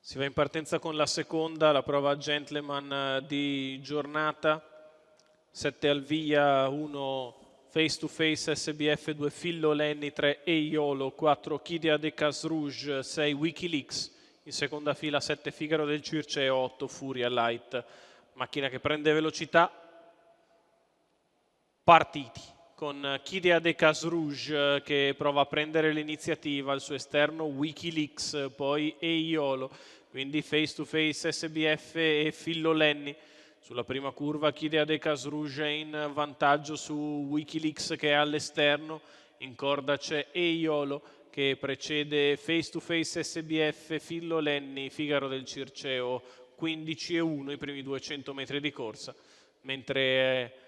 Si va in partenza con la seconda, la prova gentleman di giornata. 7 al via, 1 face to face SBF, 2 Fillo Lenny, 3 Eiolo, 4 Kidea de Casrouge, 6 Wikileaks. In seconda fila 7 Figaro del Circeo, 8 Furia Light. Macchina che prende velocità. Partiti con Kidea de Casrouge che prova a prendere l'iniziativa, al suo esterno Wikileaks, poi Eiolo, quindi face to face SBF e Fillo Lenny. Sulla prima curva Kidea de Casrouge in vantaggio su Wikileaks che è all'esterno, in corda c'è Eiolo che precede face to face SBF, Fillo Lenny, Figaro del Circeo 15:1 i primi 200 metri di corsa, mentre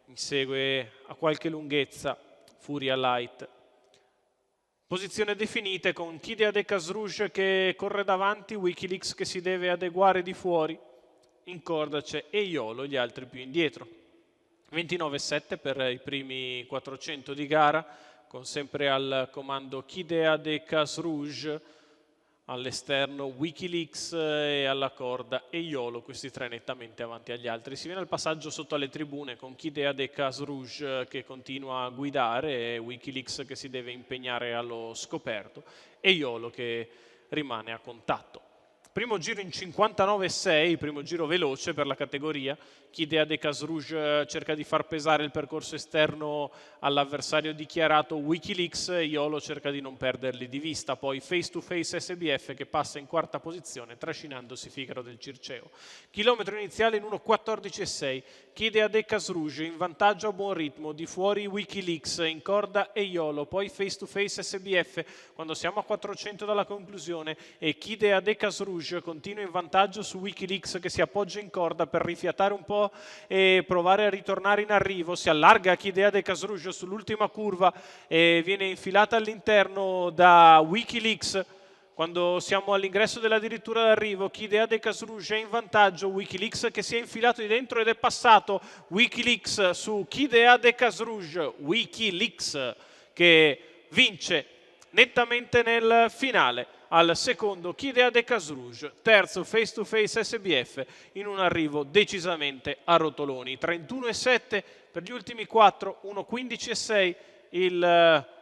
insegue a qualche lunghezza Furia Light. Posizione definite con Kidea de Casrouge che corre davanti, Wikileaks che si deve adeguare di fuori, in corda c'è Eiolo, gli altri più indietro. 29,7 per i primi 400 di gara, con sempre al comando Kidea de Casrouge, all'esterno Wikileaks e alla corda Eiolo, questi tre nettamente avanti agli altri. Si viene al passaggio sotto alle tribune con Kidea de Casrouge che continua a guidare e Wikileaks che si deve impegnare allo scoperto, Eiolo che rimane a contatto. Primo giro in 59,6, primo giro veloce per la categoria. Kidea de Casrouge cerca di far pesare il percorso esterno all'avversario dichiarato Wikileaks, Eiolo cerca di non perderli di vista. Poi face to face SBF che passa in quarta posizione trascinandosi Figaro del Circeo. Chilometro iniziale in 1:14,6, Kidea de Casrouge in vantaggio a buon ritmo, di fuori Wikileaks, in corda Eiolo, poi face to face SBF quando siamo a 400 dalla conclusione e Kidea de Casrouge continua in vantaggio su Wikileaks che si appoggia in corda per rifiatare un po' e provare a ritornare in arrivo. Si allarga Kidea de Casrouge sull'ultima curva e viene infilata all'interno da Wikileaks. Quando siamo all'ingresso della dirittura d'arrivo, Kidea de Casrouge è in vantaggio, Wikileaks che si è infilato di dentro ed è passato. Wikileaks su Kidea de Casrouge, Wikileaks che vince nettamente nel finale. Al secondo Kidea de Casrouge, terzo face to face SBF in un arrivo decisamente a rotoloni. 31,7 per gli ultimi 4, 1:15,6 il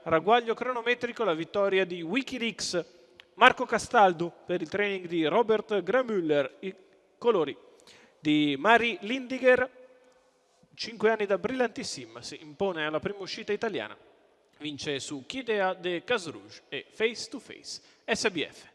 ragguaglio cronometrico, la vittoria di Wikileaks. Marco Castaldo per il training di Robert Gramüller, i colori di Mari Lindiger. 5 anni da Brillantissim, si impone alla prima uscita italiana. Vince su Kidea de Casrouge e face to face SBF.